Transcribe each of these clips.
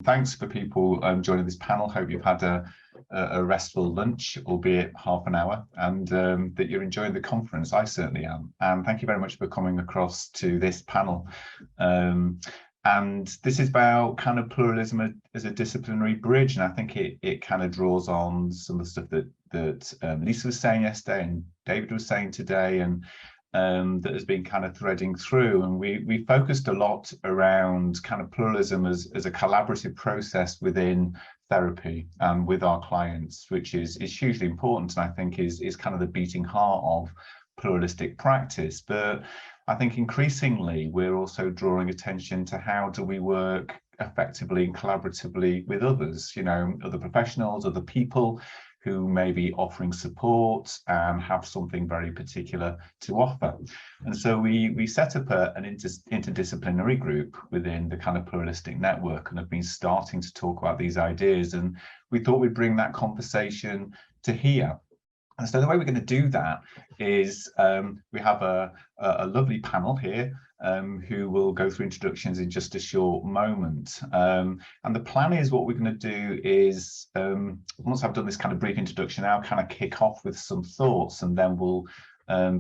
Thanks for people joining this panel. Hope you've had a restful lunch, albeit half an hour, and that you're enjoying the conference. I certainly am. And thank you very much for coming across to this panel. And this is about kind of pluralism as a disciplinary bridge. And I think it kind of draws on some of the stuff that Lisa was saying yesterday and David was saying today, and that has been kind of threading through. And we focused a lot around kind of pluralism as a collaborative process within therapy and with our clients, which is hugely important, and I think is kind of the beating heart of pluralistic practice. But I think increasingly we're also drawing attention to how do we work effectively and collaboratively with others, other professionals, other people who may be offering support and have something very particular to offer. And so we set up an interdisciplinary group within the kind of pluralistic network and have been starting to talk about these ideas. And we thought we'd bring that conversation to here. And so the way we're going to do that is we have a lovely panel here who will go through introductions in just a short moment. And the plan is, what we're going to do is, once I've done this kind of brief introduction, I'll kind of kick off with some thoughts, and then we'll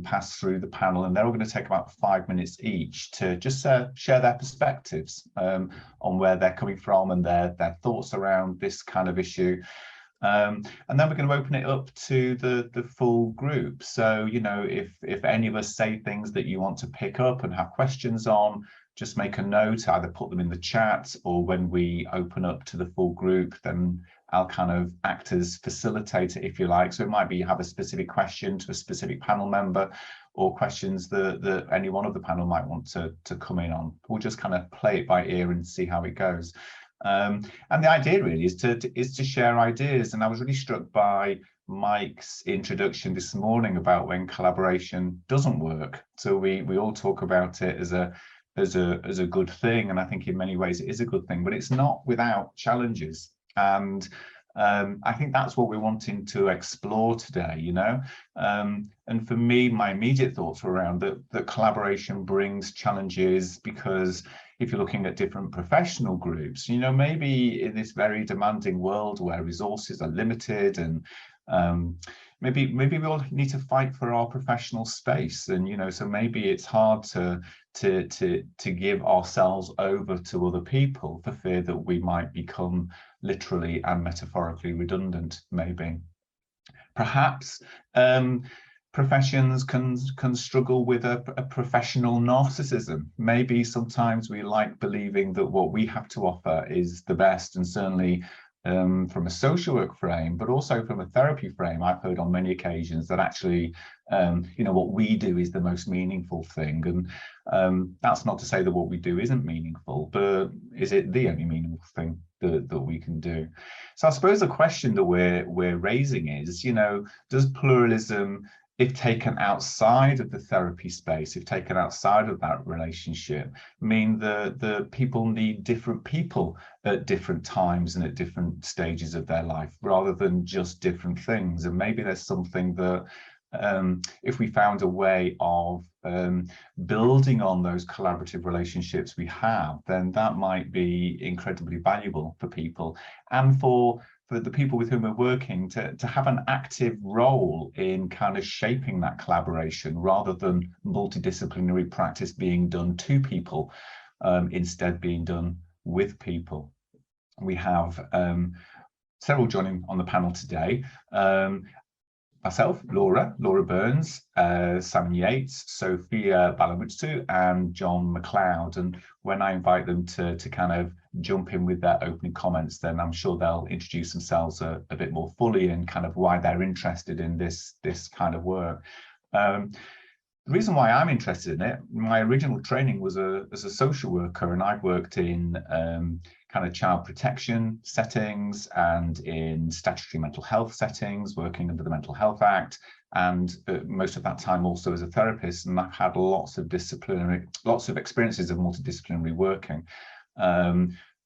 pass through the panel, and they're all going to take about 5 minutes each to just share their perspectives on where they're coming from and their thoughts around this kind of issue. And then we're going to open it up to the full group. So, if any of us say things that you want to pick up and have questions on, just make a note, either put them in the chat, or when we open up to the full group, then I'll kind of act as facilitator, if you like. So it might be you have a specific question to a specific panel member, or questions that any one of the panel might want to come in on. We'll just kind of play it by ear and see how it goes. And the idea really is to share ideas. And I was really struck by Mike's introduction this morning about when collaboration doesn't work. So we all talk about it as a good thing, and I think in many ways it is a good thing, but it's not without challenges. And I think that's what we're wanting to explore today, and for me, my immediate thoughts were around that collaboration brings challenges, because if you're looking at different professional groups, maybe in this very demanding world where resources are limited, and maybe we all need to fight for our professional space, and so maybe it's hard to give ourselves over to other people for fear that we might become literally and metaphorically redundant. Maybe perhaps professions can struggle with a professional narcissism. Maybe sometimes we like believing that what we have to offer is the best, and certainly from a social work frame, but also from a therapy frame, I've heard on many occasions that actually, what we do is the most meaningful thing. And that's not to say that what we do isn't meaningful, but is it the only meaningful thing that we can do? So I suppose the question that we're raising is, does pluralism, if taken outside of the therapy space, if taken outside of that relationship, mean that the people need different people at different times and at different stages of their life, rather than just different things? And maybe there's something that, if we found a way of building on those collaborative relationships we have, then that might be incredibly valuable for people, and for the people with whom we're working to have an active role in kind of shaping that collaboration, rather than multidisciplinary practice being done to people, instead being done with people. We have several joining on the panel today. Myself, Laura Burns, Sam Yates, Sophia Balamutsu, and John McLeod. And when I invite them to kind of jump in with their opening comments, then I'm sure they'll introduce themselves a bit more fully and kind of why they're interested in this kind of work. The reason why I'm interested in it, my original training was as a social worker, and I've worked in kind of child protection settings and in statutory mental health settings, working under the Mental Health Act, and most of that time also as a therapist. And I've had lots of experiences of multidisciplinary working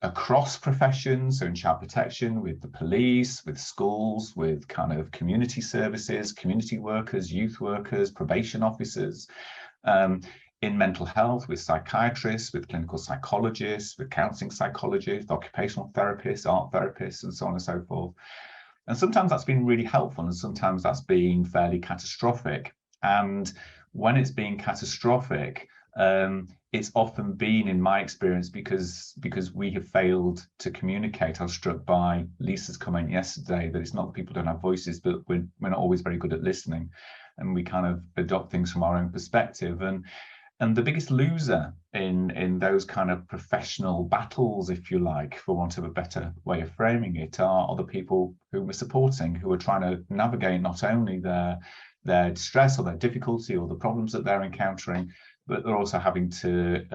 across professions, so in child protection, with the police, with schools, with kind of community services, community workers, youth workers, probation officers. in mental health with psychiatrists, with clinical psychologists, with counselling psychologists, occupational therapists, art therapists, and so on and so forth. And sometimes that's been really helpful, and sometimes that's been fairly catastrophic. And when it's been catastrophic, it's often been, in my experience, because we have failed to communicate. I was struck by Lisa's comment yesterday that it's not that people don't have voices, but we're not always very good at listening, and we kind of adopt things from our own perspective. And the biggest loser in those kind of professional battles, if you like, for want of a better way of framing it, are the people who we're supporting, who are trying to navigate not only their distress or their difficulty or the problems that they're encountering, but they're also having to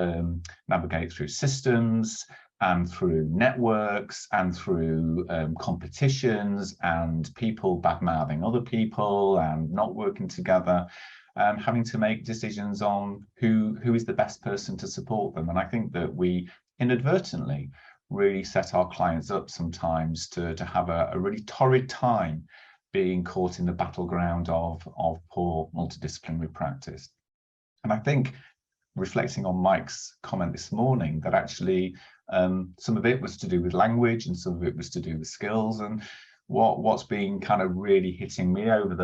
navigate through systems and through networks and through competitions and people bad-mouthing other people and not working together, and having to make decisions on who is the best person to support them. And I think that we inadvertently really set our clients up sometimes to have a really torrid time being caught in the battleground of poor multidisciplinary practice. And I think, reflecting on Mike's comment this morning, that actually some of it was to do with language and some of it was to do with skills. And what's been kind of really hitting me over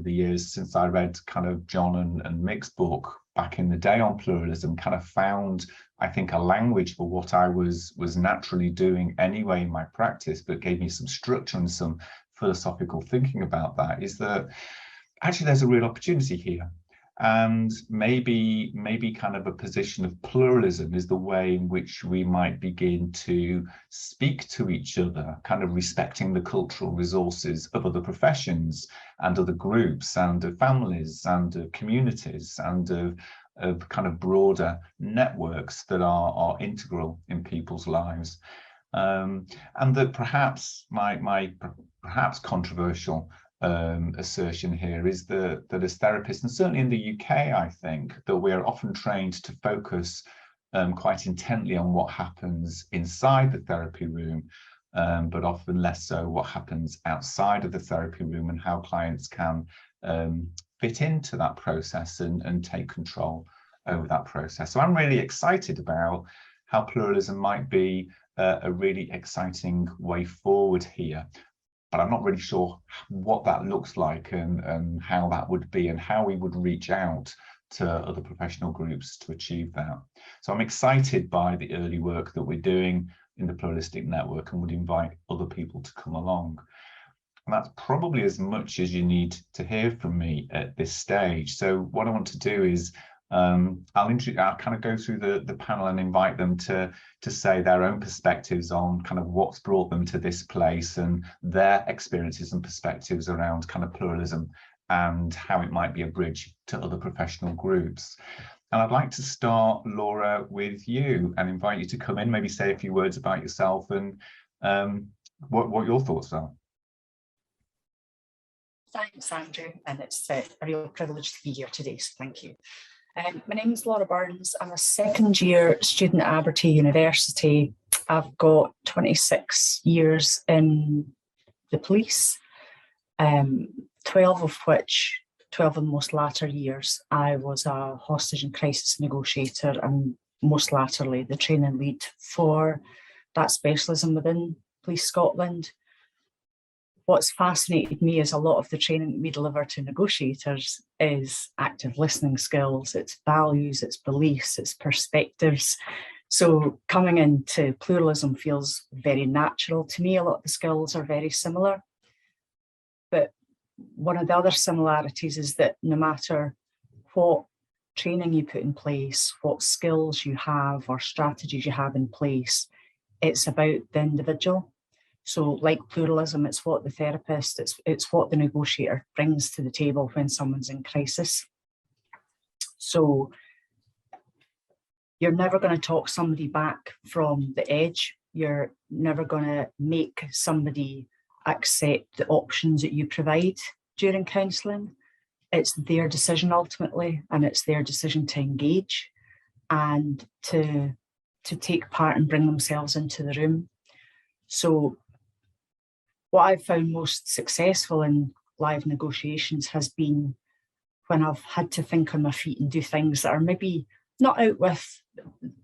the years since I read kind of John and Mick's book back in the day on pluralism, kind of found, I think, a language for what I was naturally doing anyway in my practice, but gave me some structure and some philosophical thinking about that, is that actually there's a real opportunity here. And maybe kind of a position of pluralism is the way in which we might begin to speak to each other, kind of respecting the cultural resources of other professions and other groups and of families and of communities and of kind of broader networks that are integral in people's lives. And that perhaps my perhaps controversial assertion here is that as therapists, and certainly in the UK, I think that we are often trained to focus quite intently on what happens inside the therapy room, but often less so what happens outside of the therapy room and how clients can fit into that process and take control over that process. So I'm really excited about how pluralism might be a really exciting way forward here. But I'm not really sure what that looks like and how that would be and how we would reach out to other professional groups to achieve that. So I'm excited by the early work that we're doing in the Pluralistic Network and would invite other people to come along. And that's probably as much as you need to hear from me at this stage. So what I want to do is I'll kind of go through the panel and invite them to say their own perspectives on kind of what's brought them to this place and their experiences and perspectives around kind of pluralism and how it might be a bridge to other professional groups. And I'd like to start, Laura, with you and invite you to come in, maybe say a few words about yourself and what your thoughts are. Thanks, Andrew, and it's a real privilege to be here today, so thank you. My name is Laura Burns. I'm a second-year student at Aberdeen University. I've got 26 years in the police, 12 of the most latter years, I was a hostage and crisis negotiator and most latterly the training lead for that specialism within Police Scotland. What's fascinated me is a lot of the training we deliver to negotiators is active listening skills, its values, its beliefs, its perspectives. So coming into pluralism feels very natural to me. A lot of the skills are very similar. But one of the other similarities is that no matter what training you put in place, what skills you have or strategies you have in place, it's about the individual. So like pluralism, it's what the therapist, it's what the negotiator brings to the table when someone's in crisis. So you're never going to talk somebody back from the edge. You're never going to make somebody accept the options that you provide during counselling. It's their decision ultimately, and it's their decision to engage and to take part and bring themselves into the room. So what I've found most successful in live negotiations has been when I've had to think on my feet and do things that are maybe not out with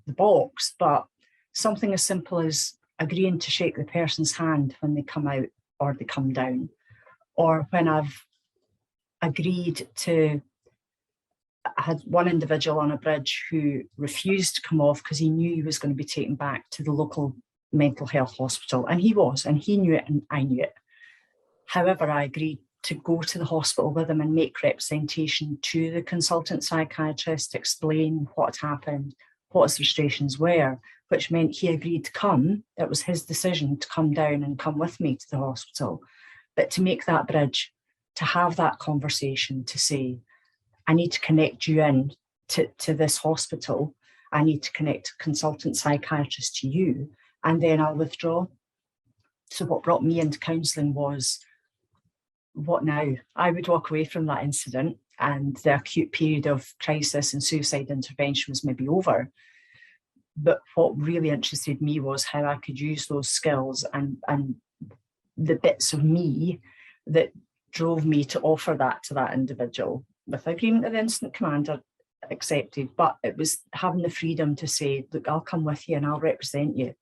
the box, but something as simple as agreeing to shake the person's hand when they come out or they come down, or when I've agreed to, I had one individual on a bridge who refused to come off because he knew he was going to be taken back to the local mental health hospital, and he was, and he knew it and I knew it. However, I agreed to go to the hospital with him and make representation to the consultant psychiatrist, explain what had happened, what his frustrations were, which meant he agreed to come. It was his decision to come down and come with me to the hospital. But to make that bridge, to have that conversation, to say, I need to connect you in to this hospital, I need to connect a consultant psychiatrist to you, and then I'll withdraw. So what brought me into counselling was, what now? I would walk away from that incident and the acute period of crisis and suicide intervention was maybe over. But what really interested me was how I could use those skills and the bits of me that drove me to offer that to that individual, with agreement of the incident commander accepted. But it was having the freedom to say, look, I'll come with you and I'll represent you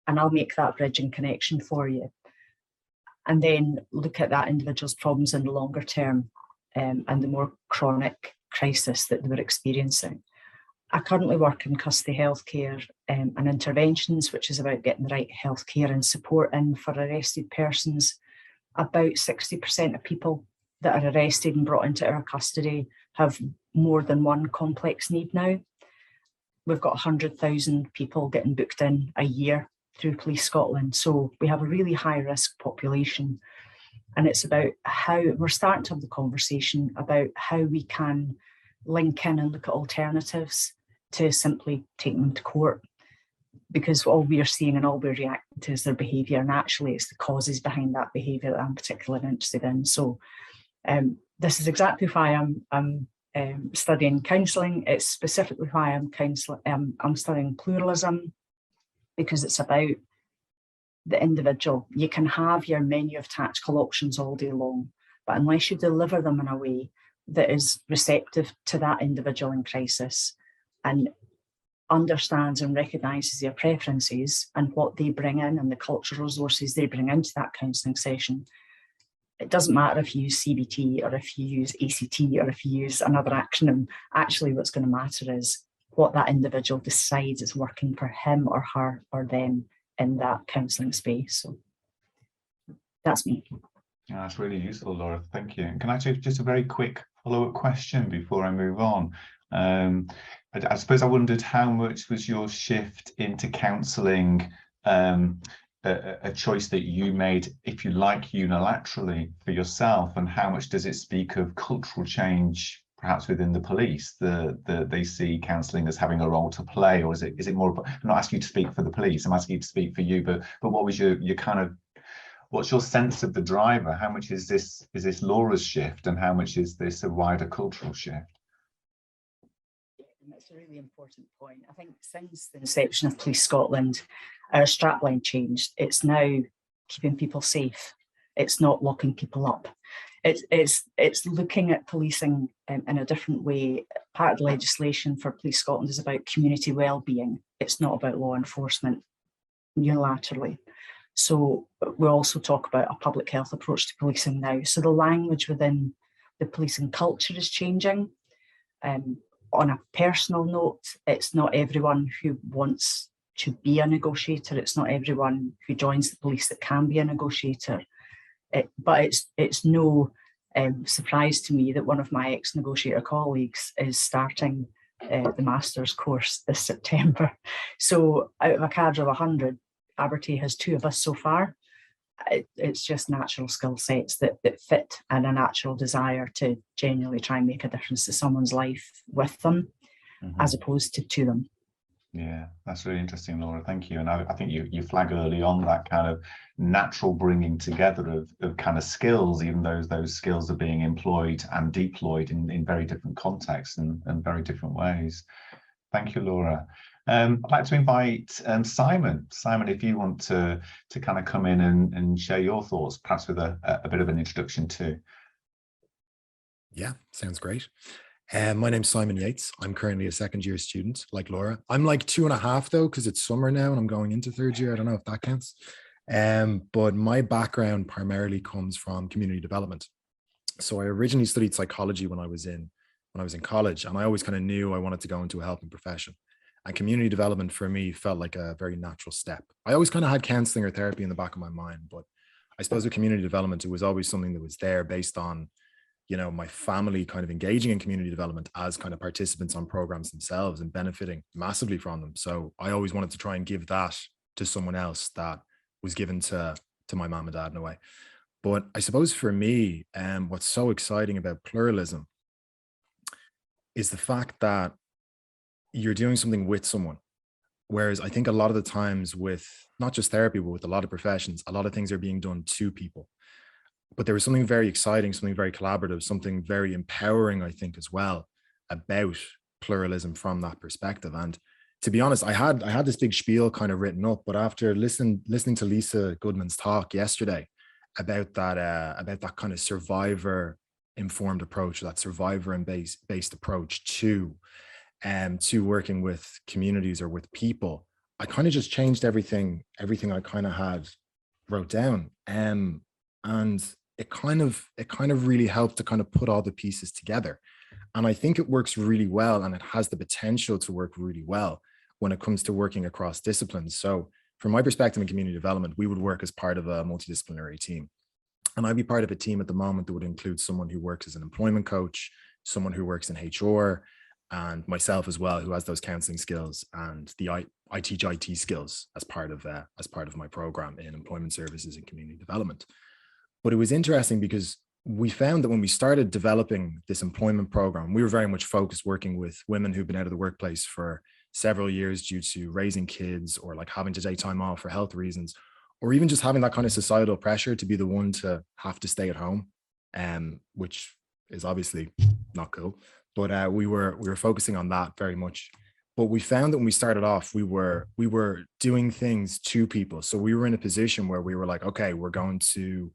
and I'll make that bridging connection for you. And then look at that individual's problems in the longer term and the more chronic crisis that they were experiencing. I currently work in custody healthcare and interventions, which is about getting the right healthcare and support in for arrested persons. About 60% of people that are arrested and brought into our custody have more than one complex need now. We've got 100,000 people getting booked in a year through Police Scotland. So we have a really high risk population. And it's about how we're starting to have the conversation about how we can link in and look at alternatives to simply taking them to court. Because all we're seeing and all we're reacting to is their behaviour, and actually it's the causes behind that behaviour that I'm particularly interested in. So this is exactly why I'm studying counselling. It's specifically why I'm studying pluralism, because it's about the individual. You can have your menu of tactical options all day long, but unless you deliver them in a way that is receptive to that individual in crisis and understands and recognises their preferences and what they bring in and the cultural resources they bring into that counselling session, it doesn't matter if you use CBT or if you use ACT or if you use another acronym. Actually, what's going to matter is what that individual decides is working for him or her or them in that counselling space. So that's me. Yeah, that's really useful, Laura. Thank you. And can I take just a very quick follow-up question before I move on? I suppose I wondered how much was your shift into counselling a choice that you made, if you like, unilaterally for yourself, and how much does it speak of cultural change perhaps within the police, that they see counselling as having a role to play? Or is it more, I'm not asking you to speak for the police, I'm asking you to speak for you, but what was your kind of, what's your sense of the driver? How much is this Laura's shift, and how much is this a wider cultural shift? That's a really important point. I think since the inception of Police Scotland, our strapline changed. It's now keeping people safe. It's not locking people up. It's looking at policing in a different way. Part of the legislation for Police Scotland is about community well-being. It's not about law enforcement unilaterally. So we also talk about a public health approach to policing now. So the language within the policing culture is changing. On a personal note, it's not everyone who wants to be a negotiator. It's not everyone who joins the police that can be a negotiator. But it's no surprise to me that one of my ex-negotiator colleagues is starting the master's course this September. So out of a cadre of 100, Abertay has 2 of us so far. It's just natural skill sets that fit, and a natural desire to genuinely try and make a difference to someone's life with them, as opposed to them. Yeah, that's really interesting, Laura. Thank you. And I think you flag early on that kind of natural bringing together of kind of skills, even though those skills are being employed and deployed in very different contexts and very different ways. Thank you, Laura. I'd like to invite Simon. Simon, if you want to kind of come in and share your thoughts, perhaps with a bit of an introduction too. Yeah, sounds great. My name's Simon Yates. I'm currently a second year student, like Laura. I'm like 2.5 though, because it's summer now and I'm going into third year. I don't know if that counts. But my background primarily comes from community development. So I originally studied psychology when I was in college, and I always kind of knew I wanted to go into a helping profession. And community development for me felt like a very natural step. I always kind of had counseling or therapy in the back of my mind, but I suppose with community development, it was always something that was there based on, you know, my family kind of engaging in community development as kind of participants on programs themselves and benefiting massively from them. So I always wanted to try and give that to someone else that was given to my mom and dad in a way. But I suppose for me, what's so exciting about pluralism is the fact that you're doing something with someone. Whereas I think a lot of the times with not just therapy, but with a lot of professions, a lot of things are being done to people. But there was something very exciting, something very collaborative, something very empowering, I think, as well, about pluralism from that perspective. And to be honest, I had this big spiel kind of written up, but after listening to Lisa Goodman's talk yesterday about that kind of survivor informed approach, that survivor and based approach to working with communities or with people, I kind of just changed everything I kind of had wrote down. And it kind of really helped to kind of put all the pieces together. And I think it works really well, and it has the potential to work really well when it comes to working across disciplines. So from my perspective in community development, we would work as part of a multidisciplinary team. And I'd be part of a team at the moment that would include someone who works as an employment coach, someone who works in HR, and myself as well, who has those counseling skills and I teach IT skills as part of my program in employment services and community development. But it was interesting because we found that when we started developing this employment program, we were very much focused working with women who've been out of the workplace for several years due to raising kids or like having to take time off for health reasons, or even just having that kind of societal pressure to be the one to have to stay at home, which is obviously not cool. But we were focusing on that very much. But we found that when we started off, we were doing things to people. So we were in a position where we were like, okay, we're going to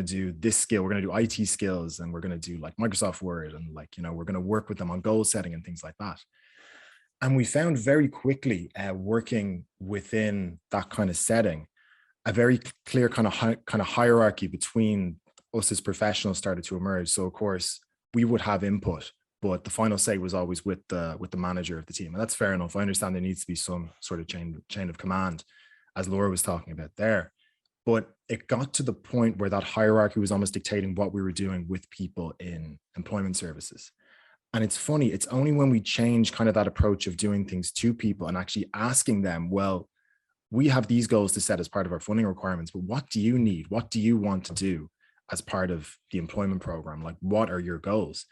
do this skill, we're going to do IT skills, and we're going to do like Microsoft Word, and like, you know, we're going to work with them on goal setting and things like that. And we found very quickly working within that kind of setting, a very clear kind of hierarchy between us as professionals started to emerge. So of course we would have input, but the final say was always with the manager of the team. And that's fair enough. I understand there needs to be some sort of chain of command, as Laura was talking about there. But it got to the point where that hierarchy was almost dictating what we were doing with people in employment services. And it's funny, it's only when we change kind of that approach of doing things to people and actually asking them, well, we have these goals to set as part of our funding requirements, but what do you need? What do you want to do as part of the employment program? Like, what are your goals?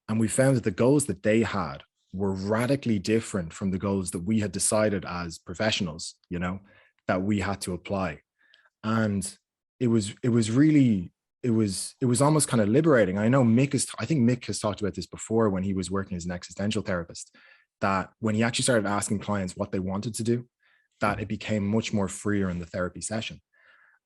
And we found that the goals that they had were radically different from the goals that we had decided as professionals, you know, that we had to apply. And it was almost kind of liberating. I know I think Mick has talked about this before when he was working as an existential therapist, that when he actually started asking clients what they wanted to do, that it became much more freer in the therapy session.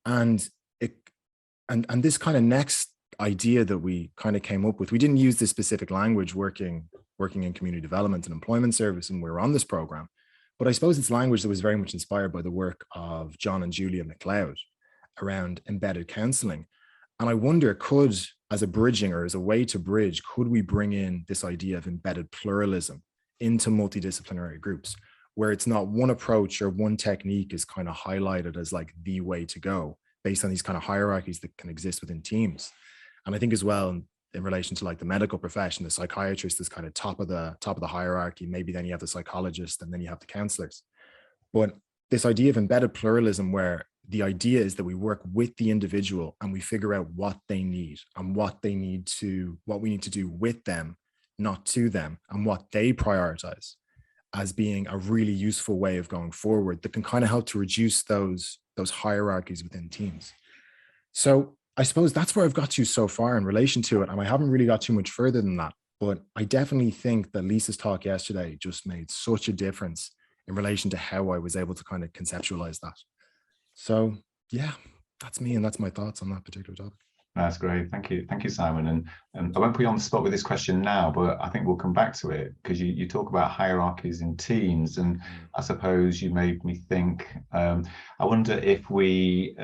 And this kind of next idea that we kind of came up with, we didn't use this specific language working in community development and employment service, and we were on this program. But I suppose it's language that was very much inspired by the work of John and Julia McLeod around embedded counseling. And I wonder, as a bridging or as a way to bridge, could we bring in this idea of embedded pluralism into multidisciplinary groups, where it's not one approach or one technique is kind of highlighted as like the way to go based on these kind of hierarchies that can exist within teams. And I think as well, in relation to like the medical profession, the psychiatrist is kind of top of the hierarchy. Maybe then you have the psychologist and then you have the counselors. But this idea of embedded pluralism, where the idea is that we work with the individual and we figure out what they need and what we need to do with them, not to them, and what they prioritize as being a really useful way of going forward that can kind of help to reduce those hierarchies within teams. So I suppose that's where I've got to so far in relation to it. And I haven't really got too much further than that, but I definitely think that Lisa's talk yesterday just made such a difference in relation to how I was able to kind of conceptualize that. So yeah, that's me. And that's my thoughts on that particular topic. That's great. Thank you, Simon. And I won't put you on the spot with this question now, but I think we'll come back to it because you talk about hierarchies in teams, and I suppose you made me think. I wonder if we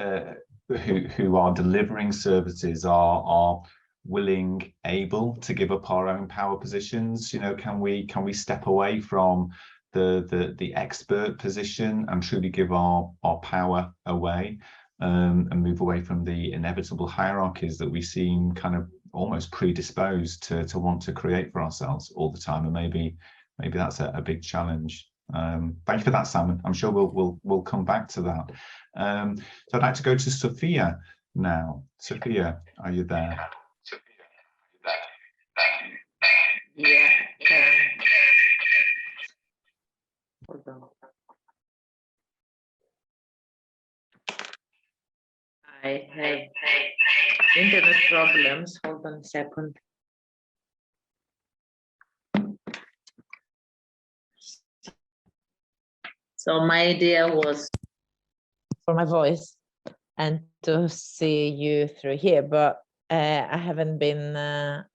who are delivering services are willing, able to give up our own power positions. You know, can we step away from the expert position and truly give our power away? And move away from the inevitable hierarchies that we seem kind of almost predisposed to want to create for ourselves all the time, and maybe that's a big challenge. Thank you for that, Simon. I'm sure we'll come back to that. So I'd like to go to Sophia now. Sophia, are you there? Yeah. Hold on. I have internet problems. Hold on a second. So my idea was for my voice and to see you through here, but I haven't been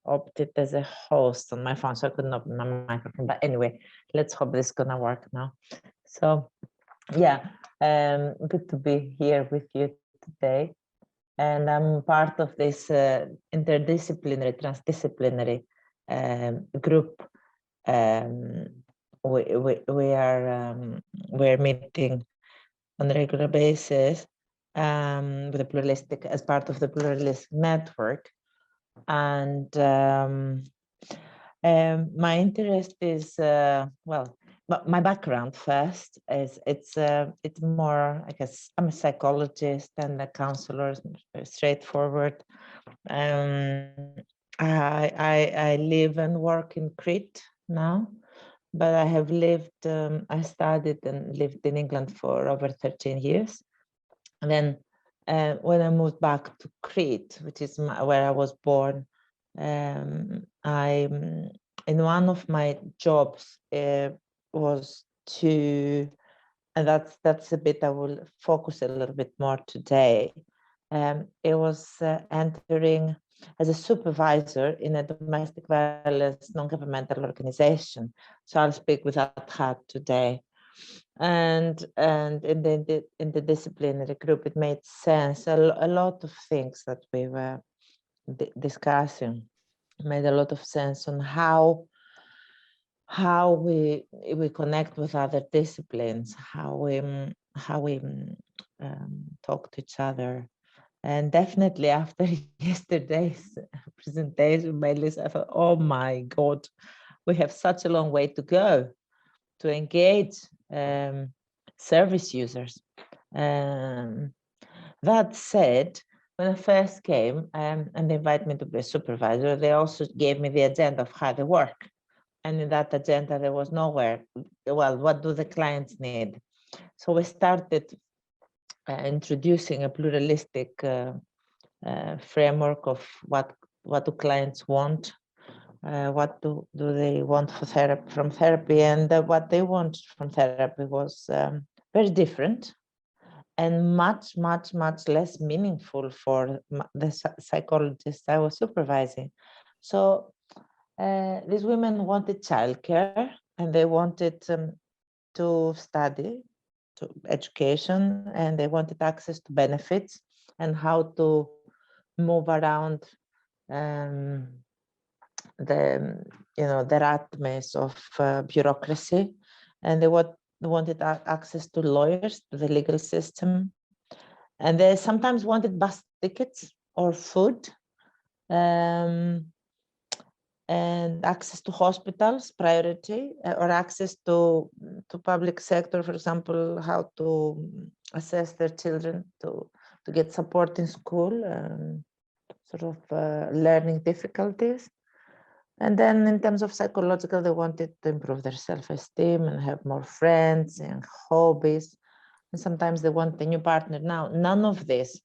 opted as a host on my phone, so I couldn't open my microphone. But anyway, let's hope this is gonna work now. So yeah, good to be here with you today. And I'm part of this interdisciplinary, transdisciplinary group. We're meeting on a regular basis with the Pluralistic as part of the Pluralistic network. And my interest is but my background first is it's more, I guess, I'm a psychologist and a counselor, straightforward. I live and work in Crete now, but I have lived, I studied and lived in England for over 13 years. And then when I moved back to Crete, which is where I was born, in one of my jobs was to, and that's a bit I will focus a little bit more today. It was entering as a supervisor in a domestic violence non-governmental organization. So I'll speak with that hat today. And in the disciplinary group, it made sense. A lot of things that we were discussing made a lot of sense on how we connect with other disciplines, how we talk to each other. And definitely after yesterday's presentation by Liz, I thought, oh my God, we have such a long way to go to engage service users. That said, when I first came and they invited me to be a supervisor, they also gave me the agenda of how they work. And in that agenda, there was nowhere, well, what do the clients need? So we started introducing a pluralistic framework of what do clients want, what do they want from therapy, and what they want from therapy was very different and much less meaningful for the psychologists I was supervising. So these women wanted childcare and they wanted to study, to education, and they wanted access to benefits and how to move around the rat maze of bureaucracy, and they wanted access to lawyers, to the legal system, and they sometimes wanted bus tickets or food, and access to hospitals, priority, or access to public sector, for example, how to assess their children to get support in school, sort of learning difficulties. And then in terms of psychological, they wanted to improve their self-esteem and have more friends and hobbies. And sometimes they want a new partner. Now, none of this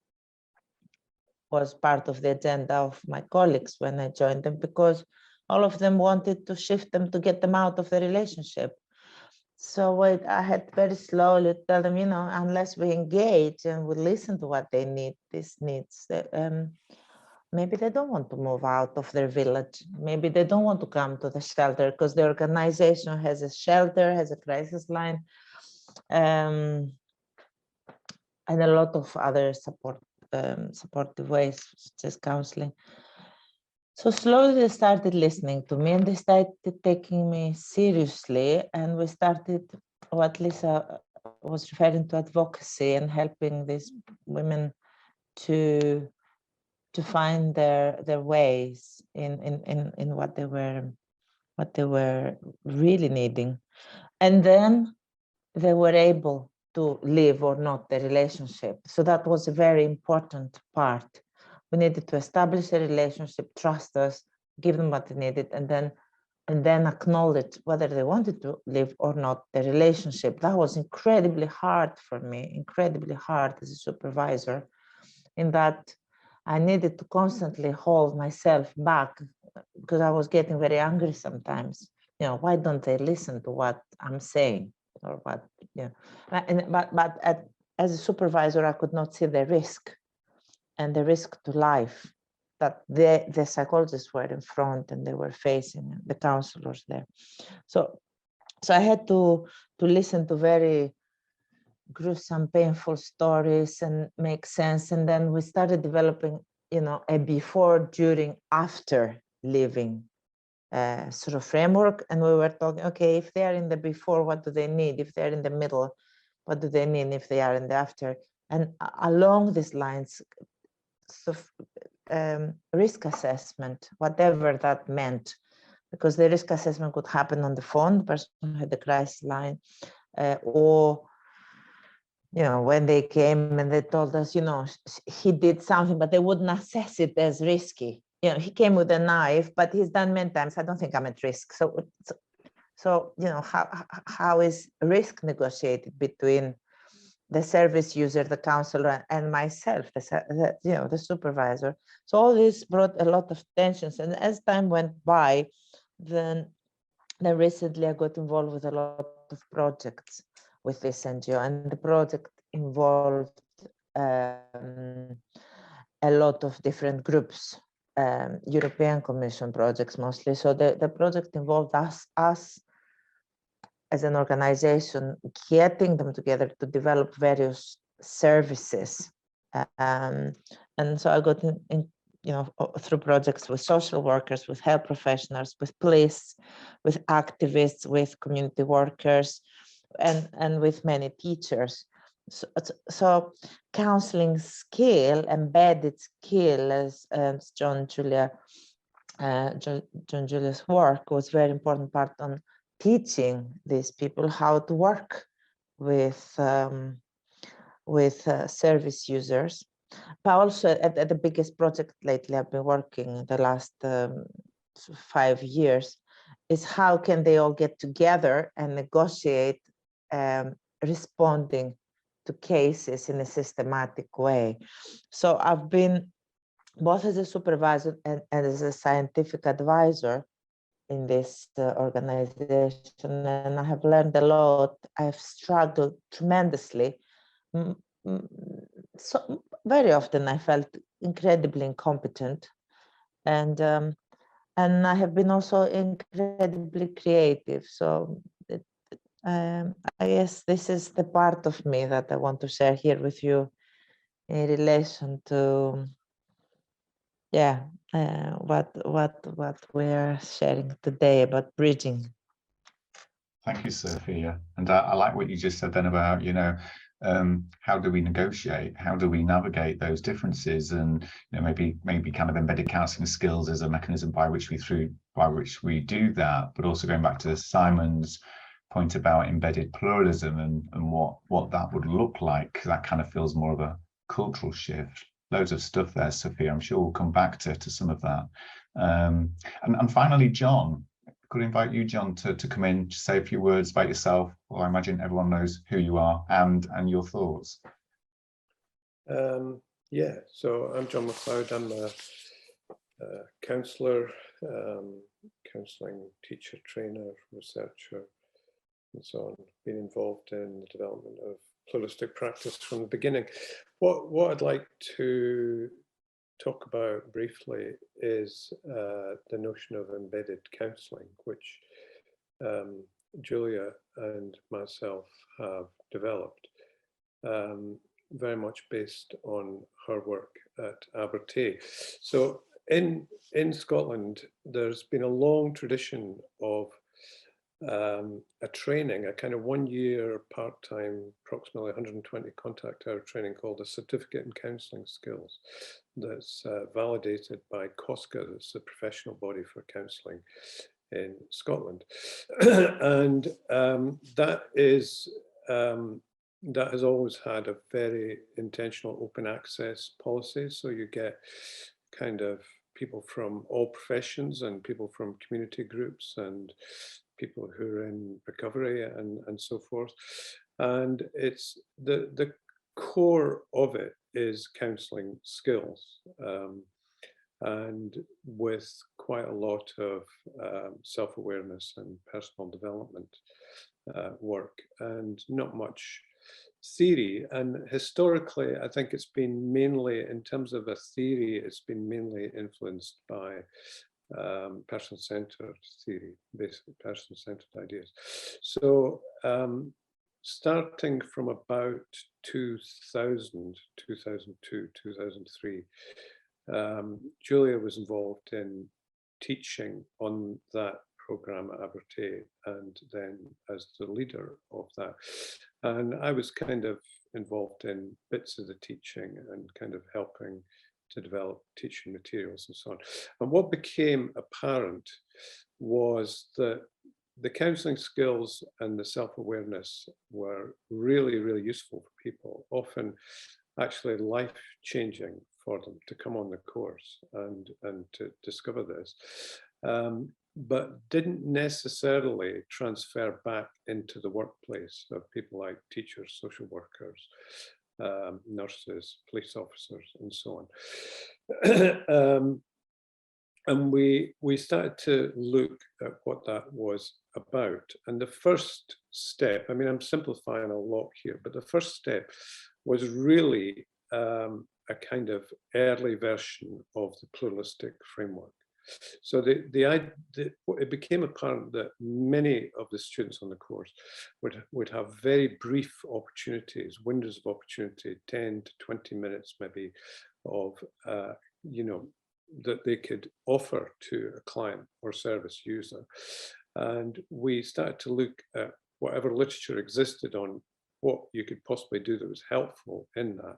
was part of the agenda of my colleagues when I joined them, because all of them wanted to shift them to get them out of the relationship. So I had very slowly tell them, unless we engage and we listen to what they need, these needs, maybe they don't want to move out of their village. Maybe they don't want to come to the shelter because the organization has a shelter, has a crisis line, and a lot of other supportive ways, such as counseling. So slowly they started listening to me and they started taking me seriously, and we started what Lisa was referring to, advocacy, and helping these women to find their ways in what they were really needing. And then they were able to live or not the relationship. So that was a very important part. We needed to establish a relationship, trust us, give them what they needed, and then acknowledge whether they wanted to live or not the relationship. That was incredibly hard for me, incredibly hard as a supervisor, in that I needed to constantly hold myself back because I was getting very angry sometimes. You know, why don't they listen to what I'm saying, or what? Yeah, but as a supervisor, I could not see the risk and the risk to life that the psychologists were in front and they were facing, the counselors there. So I had to listen to very gruesome, painful stories and make sense. And then we started developing, you know, a before, during, after living sort of framework. And we were talking, okay, if they are in the before, what do they need? If they're in the middle, what do they need? If they are in the after? And along these lines, sort of, risk assessment, whatever that meant, because the risk assessment could happen on the phone, the person who had the crisis line, or, you know, when they came and they told us, you know, he did something, but they wouldn't assess it as risky. You know, he came with a knife, but he's done many times. I don't think I'm at risk. So you know, how is risk negotiated between the service user, the counselor, and myself, the supervisor? So all this brought a lot of tensions. And as time went by, then recently I got involved with a lot of projects with this NGO, and the project involved a lot of different groups, European Commission projects mostly. So the project involved us as an organization, getting them together to develop various services. And so I got in, you know, through projects with social workers, with health professionals, with police, with activists, with community workers, and with many teachers. So counseling skill, embedded skill, as John Julia's work was very important part on teaching these people how to work with service users. But also at the biggest project lately I've been working the last 5 years is how can they all get together and negotiate responding to cases in a systematic way. So I've been both as a supervisor and as a scientific advisor in this organization, and I have learned a lot. I've struggled tremendously. So very often I felt incredibly incompetent, and I have been also incredibly creative. So I guess this is the part of me that I want to share here with you in relation to what we're sharing today about bridging. Thank you, Sophia. And I like what you just said then about, you know, how do we negotiate? How do we navigate those differences? And, you know, maybe kind of embedded counselling skills as a mechanism by which we do that. But also going back to Simon's point about embedded pluralism and what that would look like, that kind of feels more of a cultural shift. Loads of stuff there, Sophia. I'm sure we'll come back to some of that. And finally, John. Could invite you, John, to come in, to say a few words about yourself. Well, I imagine everyone knows who you are and your thoughts. Yeah, so I'm John McLeod. I'm a counsellor, counselling teacher, trainer, researcher, and so on. Been involved in the development of pluralistic practice from the beginning. What I'd like to talk about briefly is the notion of embedded counselling, which Julia and myself have developed, very much based on her work at Abertay. So in Scotland, there's been a long tradition of a training, a kind of 1 year part-time, approximately 120 contact hour training called a Certificate in Counselling Skills, that's validated by COSCA, that's the professional body for counselling in Scotland. And that has always had a very intentional open access policy. So you get kind of people from all professions and people from community groups and people who are in recovery and so forth. And it's the core of it is counselling skills, and with quite a lot of self-awareness and personal development work, and not much theory. And historically, I think it's been mainly, in terms of a theory, it's been mainly influenced by person-centered theory, basically person-centered ideas. So starting from about 2000, 2002, 2003, Julia was involved in teaching on that program at Abertay, and then as the leader of that. And I was kind of involved in bits of the teaching and kind of helping to develop teaching materials and so on. And what became apparent was that the counselling skills and the self-awareness were really, really useful for people, often actually life-changing for them to come on the course and to discover this, but didn't necessarily transfer back into the workplace of people like teachers, social workers, nurses, police officers, and so on. And we started to look at what that was about. And the first step, I mean, I'm simplifying a lot here, but the first step was really a kind of early version of the pluralistic framework. So it became apparent that many of the students on the course would have very brief opportunities, windows of opportunity, 10 to 20 minutes maybe, of that they could offer to a client or service user. And we started to look at whatever literature existed on what you could possibly do that was helpful in that,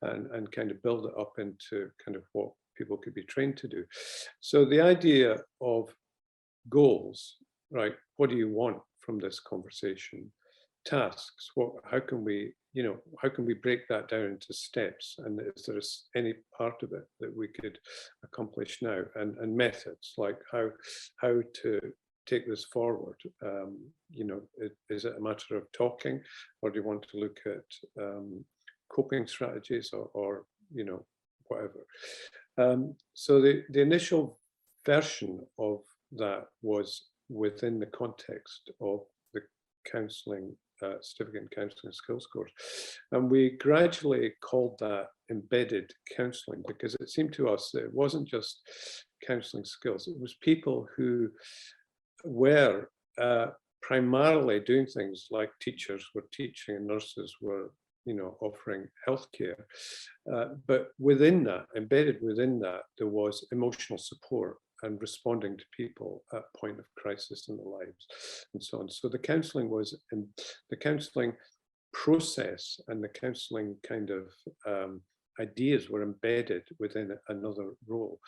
and kind of build it up into kind of what people could be trained to do. So the idea of goals, right? What do you want from this conversation? Tasks, how can we break that down into steps? And is there any part of it that we could accomplish now? And methods, like how to take this forward. Is it a matter of talking, or do you want to look at coping strategies, or whatever? So the initial version of that was within the context of the counselling, certificate in counselling skills course. And we gradually called that embedded counselling, because it seemed to us that it wasn't just counselling skills, it was people who were primarily doing things like teachers were teaching and nurses were offering healthcare, but within that, embedded within that, there was emotional support and responding to people at point of crisis in their lives, and so on. So the counselling was, in the counselling process and the counselling kind of ideas were embedded within another role.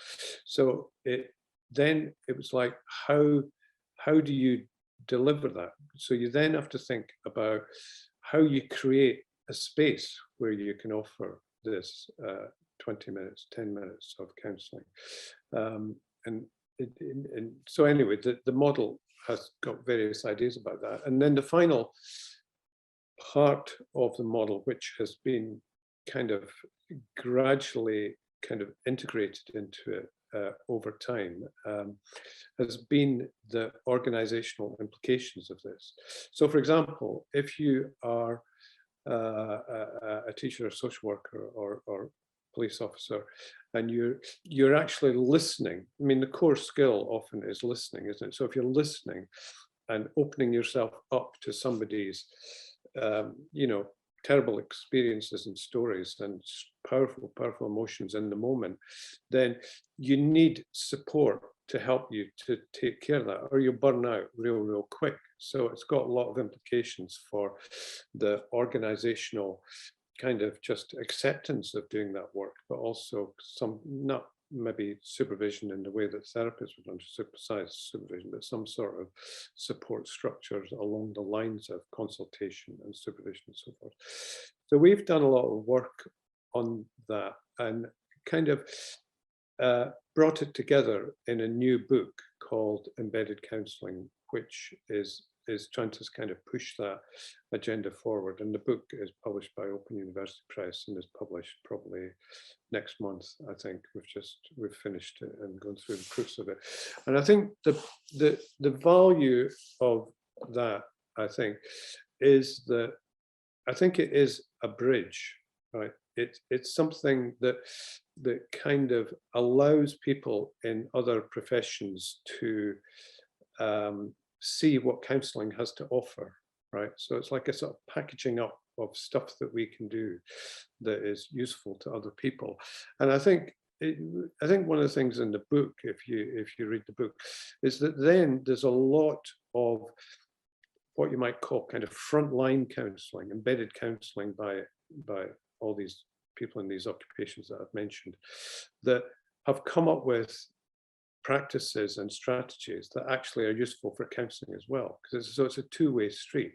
So it was like, how do you deliver that? So you then have to think about how you create a space where you can offer this 20 minutes, 10 minutes of counselling. And so anyway, the model has got various ideas about that. And then the final part of the model, which has been kind of gradually kind of integrated into it over time, has been the organizational implications of this. So for example, if you are a teacher or social worker or police officer, and you're actually listening. I mean, the core skill often is listening, isn't it? So if you're listening and opening yourself up to somebody's, you know, terrible experiences and stories and powerful emotions in the moment, then you need support to help you to take care of that, or you'll burn out real quick. So it's got a lot of implications for the organizational kind of just acceptance of doing that work, but also some, not maybe supervision in the way that therapists would understand supervision, but some sort of support structures along the lines of consultation and supervision and so forth. So we've done a lot of work on that and kind of brought it together in a new book called Embedded Counselling, which is trying to kind of push that agenda forward. And the book is published by Open University Press and is published probably next month. I think we've finished it and gone through the proofs of it. And I think the value of that, I think, is that I think it is a bridge, right? It's something that kind of allows people in other professions to see what counselling has to offer, right? So it's like a sort of packaging up of stuff that we can do that is useful to other people. And I think one of the things in the book, if you read the book, is that then there's a lot of what you might call kind of frontline counselling, embedded counselling by all these people in these occupations that I've mentioned, that have come up with practices and strategies that actually are useful for counselling as well. So it's a two-way street.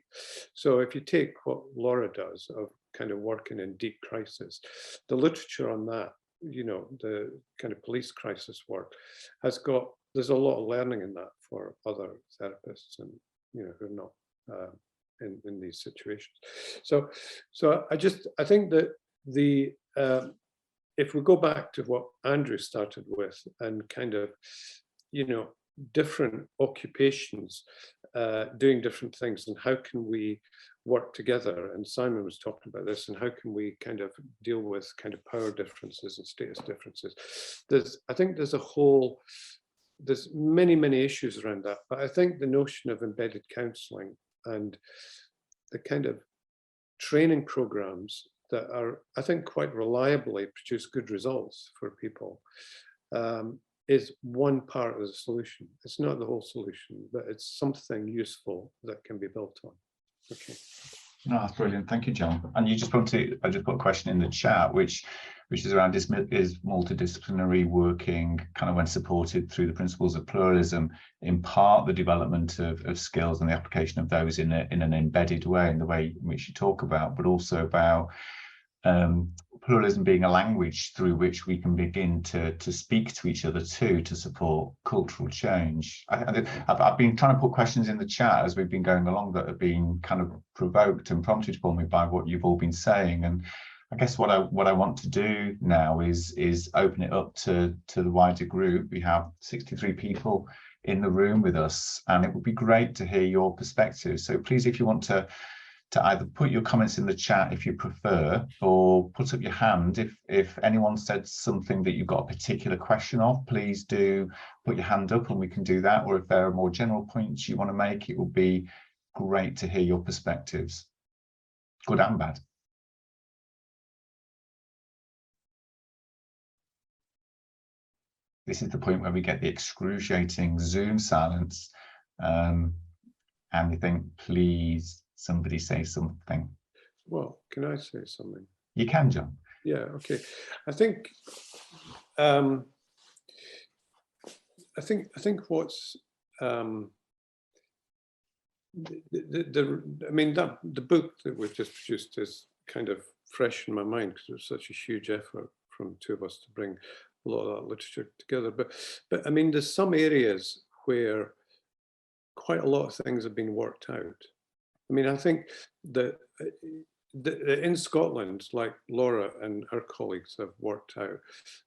So if you take what Laura does of kind of working in deep crisis, the literature on that, you know, the kind of police crisis work there's a lot of learning in that for other therapists and, you know, who are not in these situations. So I think that if we go back to what Andrew started with and kind of, you know, different occupations doing different things, and how can we work together? And Simon was talking about this, and how can we kind of deal with kind of power differences and status differences? I think there's many issues around that, but I think the notion of embedded counselling and the kind of training programs that are, I think, quite reliably produce good results for people is one part of the solution. It's not the whole solution, but it's something useful that can be built on. Okay. No, that's brilliant. Thank you, John. And I just put a question in the chat, which is around is multidisciplinary working kind of when supported through the principles of pluralism, in part the development of skills and the application of those in an embedded way, in the way in which you talk about, but also about pluralism being a language through which we can begin to speak to each other too, to support cultural change. I've been trying to put questions in the chat as we've been going along that have been kind of provoked and prompted for me by what you've all been saying. And I guess what I want to do now is open it up to the wider group. We have 63 people in the room with us, and it would be great to hear your perspectives. So please, if you want to either put your comments in the chat if you prefer, or put up your hand if anyone said something that you've got a particular question of, please do put your hand up and we can do that. Or if there are more general points you want to make, it would be great to hear your perspectives, good and bad. This is the point where we get the excruciating Zoom silence, and we think, please, somebody say something. Well, can I say something? You can, John. Yeah, okay. I think what's the book that we've just produced is kind of fresh in my mind because it was such a huge effort from two of us to bring a lot of that literature together. But I mean, there's some areas where quite a lot of things have been worked out. I mean, I think that in Scotland, like Laura and her colleagues have worked out,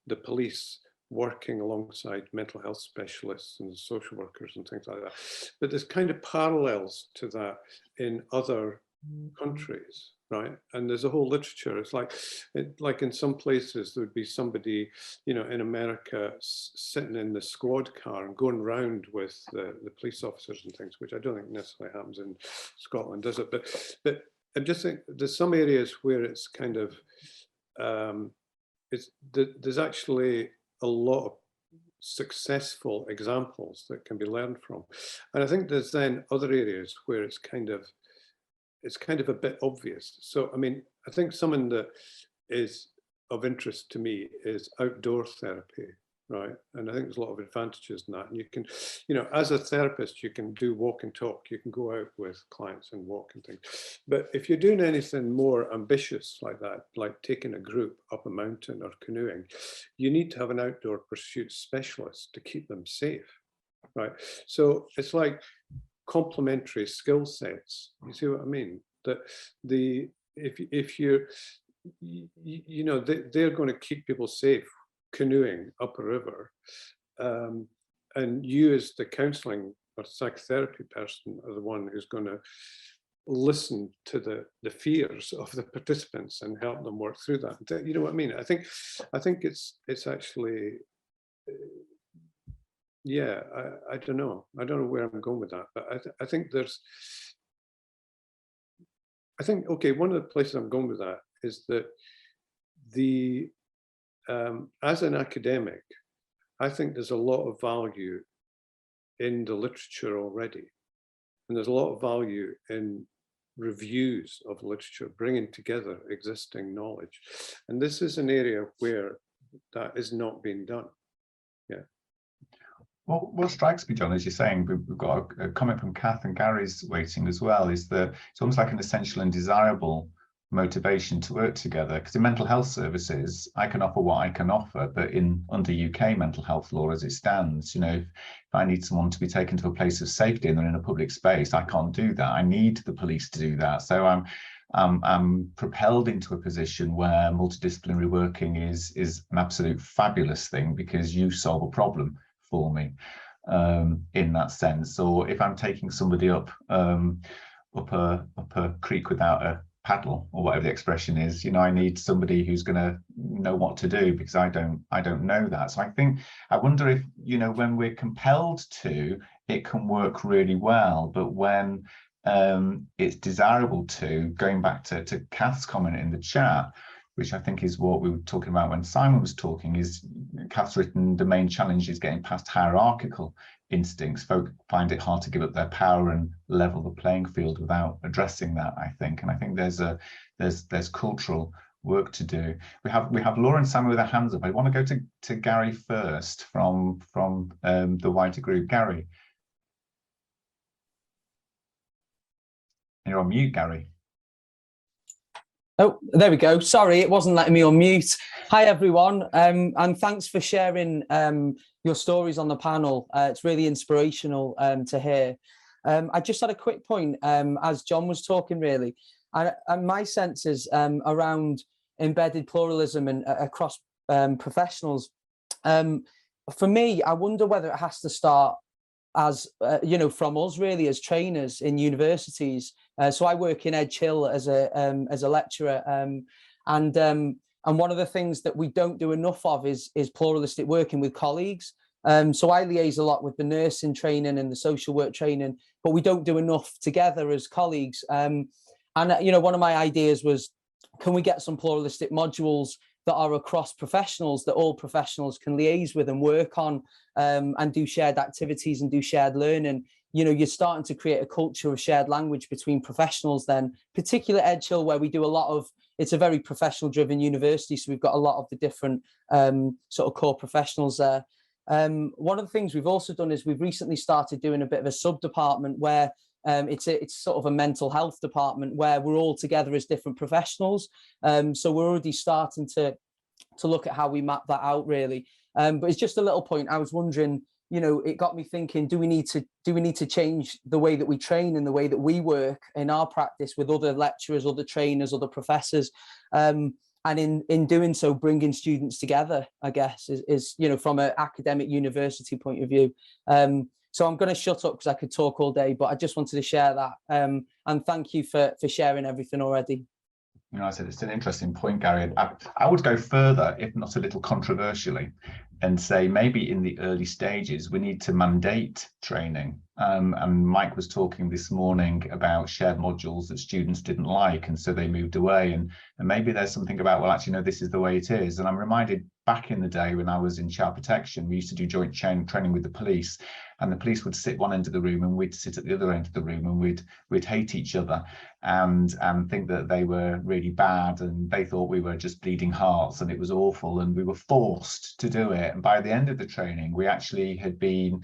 the police working alongside mental health specialists and social workers and things like that. But there's kind of parallels to that in other countries. right? And there's a whole literature. It's like in some places there would be somebody, you know, in America sitting in the squad car and going round with the police officers and things, which I don't think necessarily happens in Scotland, does it? But I just think there's some areas where it's kind of, there's actually a lot of successful examples that can be learned from. And I think there's then other areas where it's kind of a bit obvious. So, I mean, I think something that is of interest to me is outdoor therapy, right? And I think there's a lot of advantages in that. And you can, you know, as a therapist, you can do walk and talk. You can go out with clients and walk and things. But if you're doing anything more ambitious like that, like taking a group up a mountain or canoeing, you need to have an outdoor pursuit specialist to keep them safe, right? So it's like complementary skill sets. You see what I mean? That if you're, you know, they're going to keep people safe canoeing up a river, and you as the counselling or psychotherapy person are the one who's going to listen to the fears of the participants and help them work through that. You know what I mean? I think it's actually, yeah, I don't know where I'm going with that, but I think okay, one of the places I'm going with that is that as an academic, I think there's a lot of value in the literature already. And there's a lot of value in reviews of literature, bringing together existing knowledge. And this is an area where that is not being done. Yeah. Well, what strikes me, John, as you're saying, we've got a comment from Kath and Gary's waiting as well, is that it's almost like an essential and desirable motivation to work together, because in mental health services I can offer what I can offer, but under UK mental health law as it stands, you know, if I need someone to be taken to a place of safety and they're in a public space, I can't do that. I need the police to do that. So I'm propelled into a position where multidisciplinary working is an absolute fabulous thing, because you solve a problem for me in that sense. Or if I'm taking somebody up a creek without a paddle, or whatever the expression is, you know, I need somebody who's going to know what to do, because I don't know that. So I wonder if, you know, when we're compelled to, it can work really well, but when it's desirable to, going back to Kath's comment in the chat, which I think is what we were talking about when Simon was talking, is Kath's written the main challenge is getting past hierarchical instincts. Folk find it hard to give up their power and level the playing field without addressing that, I think. And I think there's cultural work to do. We have Laura and Simon with their hands up. I want to go to Gary first from the wider group. Gary, you're on mute, Gary. Oh, there we go. Sorry, it wasn't letting me unmute. Hi, everyone, and thanks for sharing your stories on the panel. It's really inspirational to hear. I just had a quick point as John was talking, really. And my sense is around embedded pluralism and across professionals. For me, I wonder whether it has to start as, you know, from us really as trainers in universities. So I work in Ed Chill as a lecturer, and one of the things that we don't do enough of is pluralistic working with colleagues. So I liaise a lot with the nursing training and the social work training, but we don't do enough together as colleagues. And you know, one of my ideas was, can we get some pluralistic modules that are across professionals, that all professionals can liaise with and work on, and do shared activities and do shared learning. You know, you're starting to create a culture of shared language between professionals then, particularly Ed Chill, where we do a lot of, it's a very professional driven university. So we've got a lot of the different sort of core professionals there. One of the things we've also done is we've recently started doing a bit of a sub-department where it's sort of a mental health department where we're all together as different professionals. So we're already starting to look at how we map that out, really. But it's just a little point. I was wondering, you know, it got me thinking, do we need to change the way that we train and the way that we work in our practice with other lecturers, other trainers, other professors? And in doing so, bringing students together, I guess, is you know, from an academic university point of view. So I'm going to shut up because I could talk all day, but I just wanted to share that. And thank you for sharing everything already. You know, I said it's an interesting point, Gary. I would go further, if not a little controversially, and say maybe in the early stages we need to mandate training. And Mike was talking this morning about shared modules that students didn't like, and so they moved away. And maybe there's something about, well, actually, no, this is the way it is. And I'm reminded back in the day when I was in child protection, we used to do joint training with the police, and the police would sit one end of the room and we'd sit at the other end of the room, and we'd hate each other and think that they were really bad, and they thought we were just bleeding hearts and it was awful, and we were forced to do it. And by the end of the training, we actually had been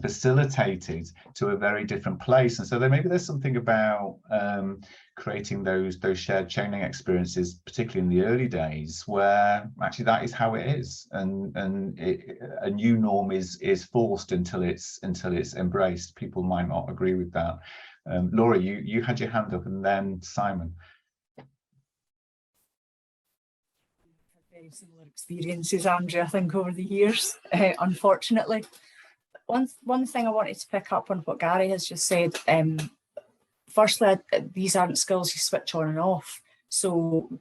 facilitated to a very different place. And so maybe there's something about creating those shared training experiences, particularly in the early days, where actually that is how it is, and a new norm is forced until it's embraced. People might not agree with that. Laura, you had your hand up, and then Simon. Very similar experiences, Andrew, I think, over the years, unfortunately. One thing I wanted to pick up on what Gary has just said. Firstly, these aren't skills you switch on and off. So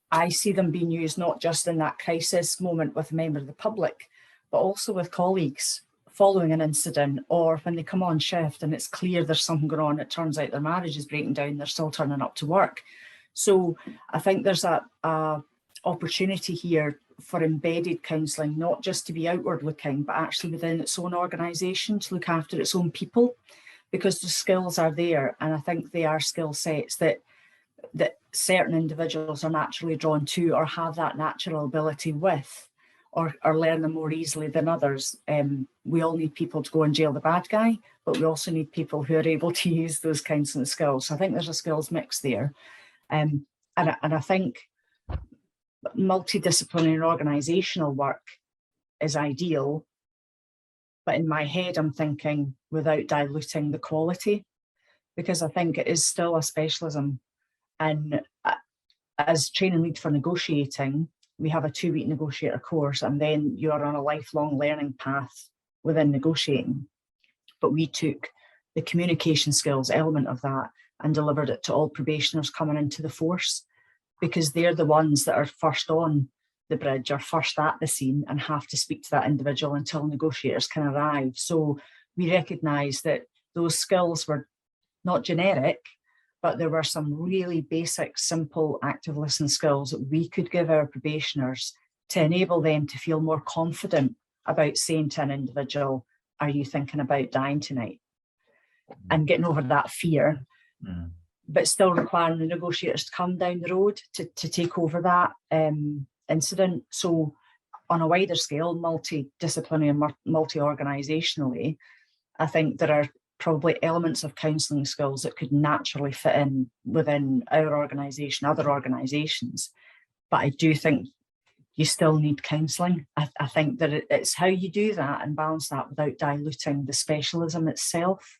I see them being used not just in that crisis moment with a member of the public, but also with colleagues following an incident, or when they come on shift and it's clear there's something going on. It turns out their marriage is breaking down, they're still turning up to work. So I think there's a opportunity here for embedded counselling, not just to be outward looking, but actually within its own organisation to look after its own people, because the skills are there. And I think they are skill sets that certain individuals are naturally drawn to, or have that natural ability with, or learn them more easily than others. We all need people to go and jail the bad guy, but we also need people who are able to use those counselling skills. So I think there's a skills mix there. And I think multidisciplinary organisational work is ideal, but in my head I'm thinking without diluting the quality, because I think it is still a specialism. And as training lead for negotiating, we have a 2-week negotiator course, and then you are on a lifelong learning path within negotiating. But we took the communication skills element of that and delivered it to all probationers coming into the force, because they're the ones that are first on the bridge or first at the scene and have to speak to that individual until negotiators can arrive. So we recognise that those skills were not generic, but there were some really basic, simple active listening skills that we could give our probationers to enable them to feel more confident about saying to an individual, "Are you thinking about dying tonight?" And getting over that fear. But still requiring the negotiators to come down the road to take over that incident. So on a wider scale, multidisciplinary and multi-organisationally, I think there are probably elements of counselling skills that could naturally fit in within our organisation, other organisations. But I do think you still need counselling. I think that it's how you do that and balance that without diluting the specialism itself.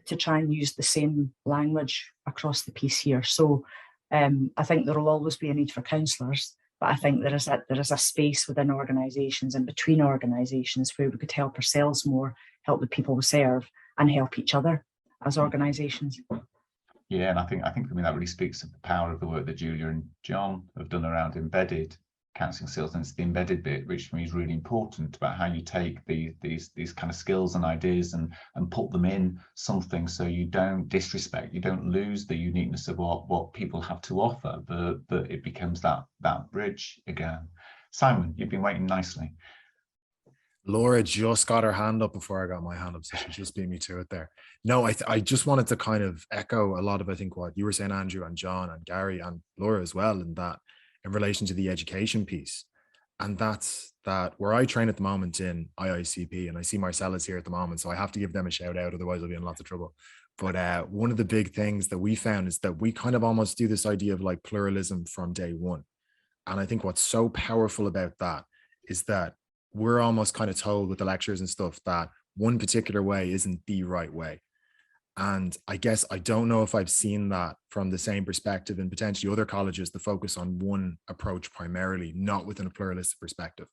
To try and use the same language across the piece here. So I think there will always be a need for counsellors, but I think there is a space within organisations and between organisations where we could help ourselves more, help the people we serve, and help each other as organisations. Yeah, and I think for me that really speaks of the power of the work that Julia and John have done around embedded counselling skills, and it's the embedded bit which for me is really important, about how you take these kind of skills and ideas and put them in something, so you don't disrespect, you don't lose the uniqueness of what people have to offer, but it becomes that bridge again. Simon, you've been waiting nicely. Laura just got her hand up before I got my hand up, so she just beat me to it there. No, I just wanted to kind of echo a lot of, I think, what you were saying, Andrew, and John and Gary and Laura as well, in that in relation to the education piece. And that's that where I train at the moment in IICP, and I see Marcella's here at the moment, so I have to give them a shout out, otherwise I'll be in lots of trouble. But one of the big things that we found is that we kind of almost do this idea of like pluralism from day one. And I think what's so powerful about that is that we're almost kind of told with the lectures and stuff that one particular way isn't the right way. And I guess I don't know if I've seen that from the same perspective in potentially other colleges, the focus on one approach primarily, not within a pluralistic perspective.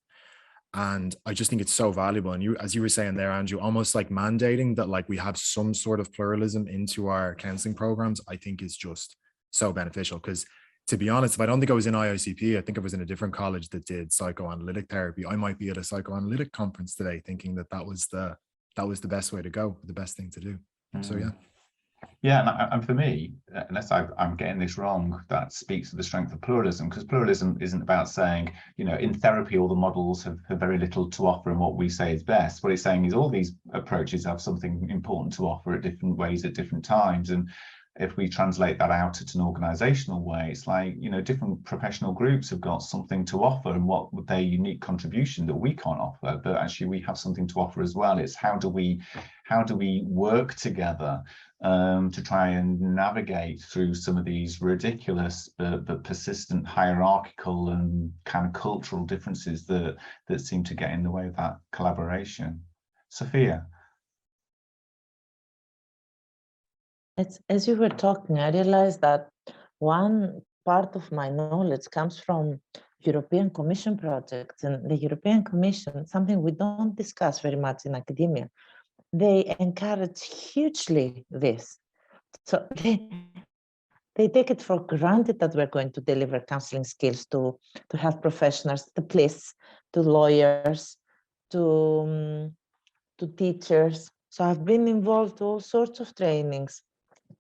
And I just think it's so valuable. And you, as you were saying there, Andrew, almost like mandating that like we have some sort of pluralism into our counselling programs, I think is just so beneficial. Because to be honest, if I don't think I was in IOCP, I think I was in a different college that did psychoanalytic therapy. I might be at a psychoanalytic conference today thinking that that was the best way to go, the best thing to do. So yeah. Yeah, and for me, unless I'm getting this wrong, that speaks to the strength of pluralism, because pluralism isn't about saying, you know, in therapy, all the models have very little to offer and what we say is best. What it's saying is all these approaches have something important to offer at different ways at different times. And if we translate that out at an organizational way, it's like, you know, different professional groups have got something to offer and what would their unique contribution that we can't offer, but actually we have something to offer as well. It's how do we work together to try and navigate through some of these ridiculous but persistent hierarchical and kind of cultural differences that seem to get in the way of that collaboration. Sophia. As you were talking, I realized that one part of my knowledge comes from European Commission projects, and the European Commission, something we don't discuss very much in academia, they encourage hugely this. So they take it for granted that we're going to deliver counseling skills to health professionals, to police, to lawyers, to teachers. So I've been involved in all sorts of trainings,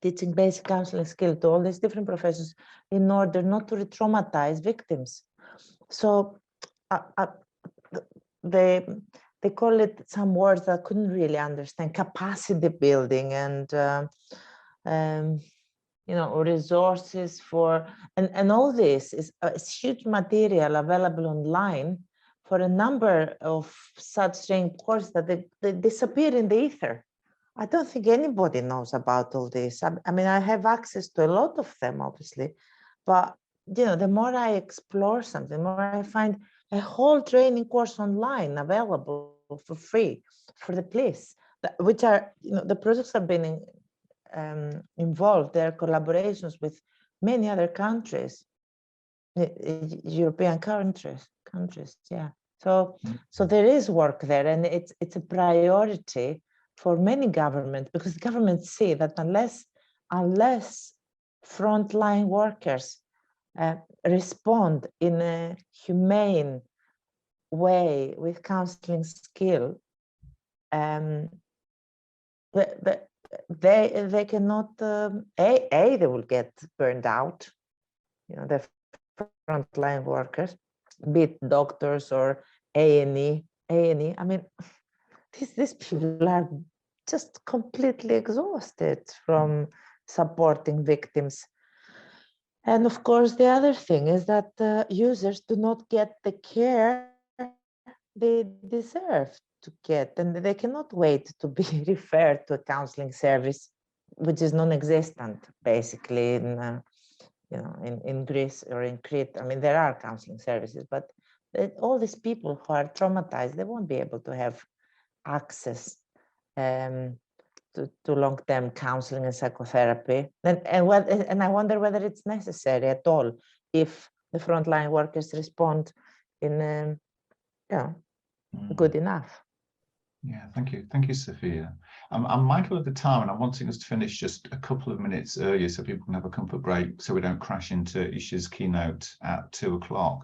teaching basic counseling skills to all these different professions in order not to re-traumatize victims. So they call it some words that I couldn't really understand: capacity building and you know, resources for, and all this is huge material available online for a number of such training courses that they disappear in the ether. I don't think anybody knows about all this. I mean, I have access to a lot of them, obviously, but you know, the more I explore something, the more I find a whole training course online available for free for the police, which are, you know, the projects have been involved. There are collaborations with many other countries, European countries. Yeah. So there is work there, and it's a priority for many governments, because governments see that unless frontline workers respond in a humane way with counseling skill, they cannot they will get burned out, you know, the frontline workers, be it doctors or A&E. I mean, these people are just completely exhausted from supporting victims. And of course, the other thing is that users do not get the care they deserve to get, and they cannot wait to be referred to a counseling service, which is non-existent basically in you know, in Greece or in Crete. I mean, there are counseling services, but all these people who are traumatized, they won't be able to have access to long-term counseling and psychotherapy. And I wonder whether it's necessary at all if the frontline workers respond in good enough. Yeah, thank you, Sophia. I'm mindful of the time, and I'm wanting us to finish just a couple of minutes earlier so people can have a comfort break, so we don't crash into Isha's keynote at 2:00.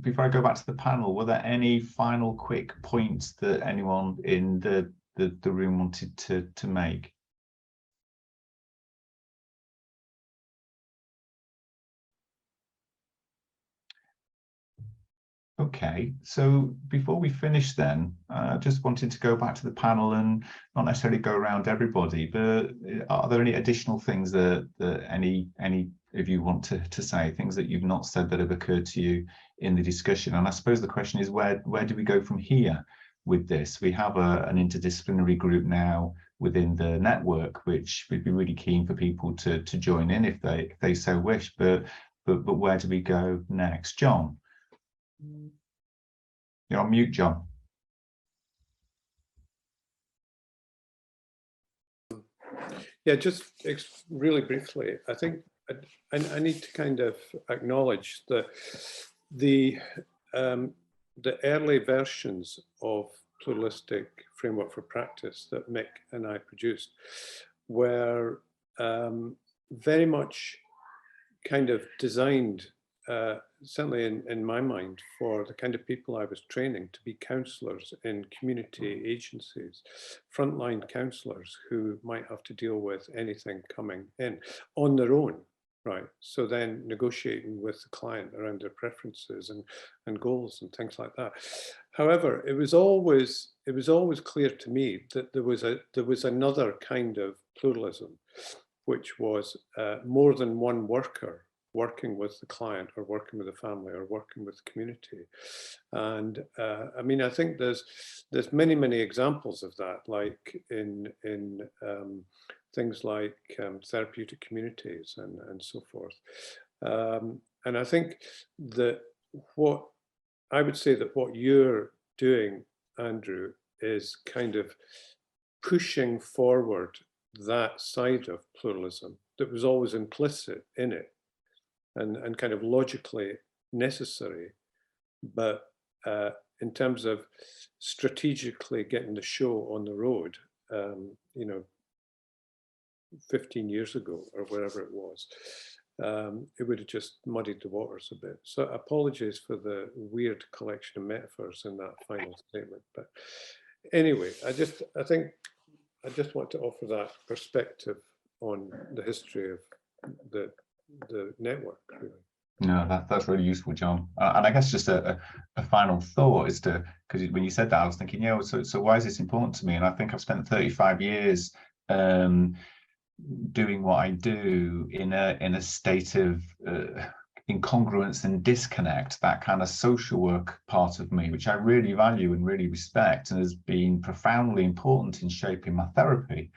Before I go back to the panel, were there any final quick points that anyone in the room wanted to make? Okay, so before we finish then, I just wanted to go back to the panel and not necessarily go around everybody, but are there any additional things that any of you want to say, things that you've not said that have occurred to you in the discussion? And I suppose the question is, where do we go from here with this? We have an interdisciplinary group now within the network, which we'd be really keen for people to join in if they so wish, but where do we go next? John? You're on mute, John. Yeah, just really briefly, I think I need to kind of acknowledge that the early versions of Pluralistic Framework for Practice that Mick and I produced were very much kind of designed, certainly in my mind, for the kind of people I was training to be counsellors in community agencies, frontline counsellors who might have to deal with anything coming in on their own, right? So then negotiating with the client around their preferences and goals and things like that. However, it was always clear to me that there was another kind of pluralism, which was more than one worker working with the client or working with the family or working with the community. And I mean, I think there's many examples of that, like in things like therapeutic communities and so forth. And I think that what you're doing, Andrew, is kind of pushing forward that side of pluralism that was always implicit in it and kind of logically necessary, but in terms of strategically getting the show on the road, 15 years ago or wherever it was, it would have just muddied the waters a bit. So apologies for the weird collection of metaphors in that final statement. But anyway, I just want to offer that perspective on the history of the network, really. No, that's really useful, John. And I guess just a final thought is because when you said that, I was thinking, so why is this important to me? And I think I've spent 35 years doing what I do in a state of incongruence and disconnect, that kind of social work part of me, which I really value and really respect, and has been profoundly important in shaping my therapy.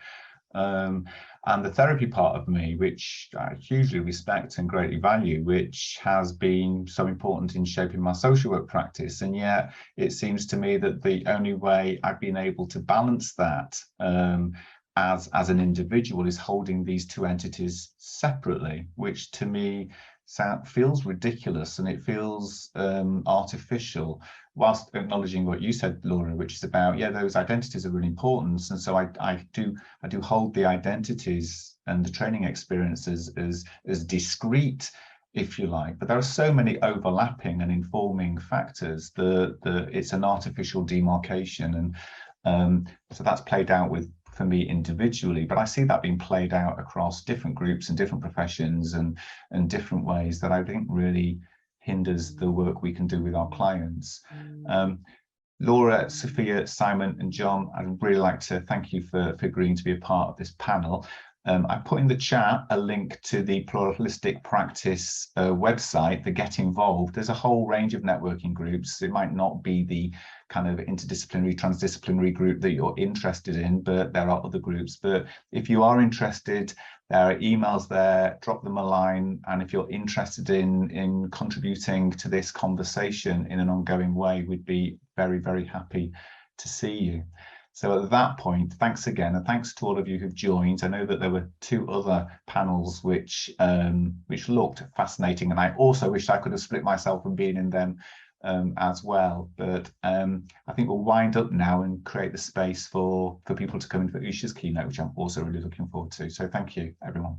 And the therapy part of me, which I hugely respect and greatly value, which has been so important in shaping my social work practice. And yet it seems to me that the only way I've been able to balance that as an individual is holding these two entities separately, which to me feels ridiculous, and it feels artificial, whilst acknowledging what you said, Laura, which is about, those identities are really important. And so I do hold the identities and the training experiences as discrete, if you like, but there are so many overlapping and informing factors that it's an artificial demarcation. And so that's played out for me individually, but I see that being played out across different groups and different professions and different ways that I think really hinders the work we can do with our clients. Laura, Sophia, Simon and John, I'd really like to thank you for agreeing to be a part of this panel. I put in the chat a link to the Pluralistic Practice website, the Get Involved. There's a whole range of networking groups. It might not be the kind of interdisciplinary, transdisciplinary group that you're interested in, but there are other groups. But if you are interested, there are emails there, drop them a line. And if you're interested in contributing to this conversation in an ongoing way, we'd be very, very happy to see you. So at that point, thanks again, and thanks to all of you who've joined. I know that there were 2 other panels which looked fascinating, and I also wished I could have split myself and been in them as well. But I think we'll wind up now and create the space for people to come in for Usha's keynote, which I'm also really looking forward to. So thank you, everyone.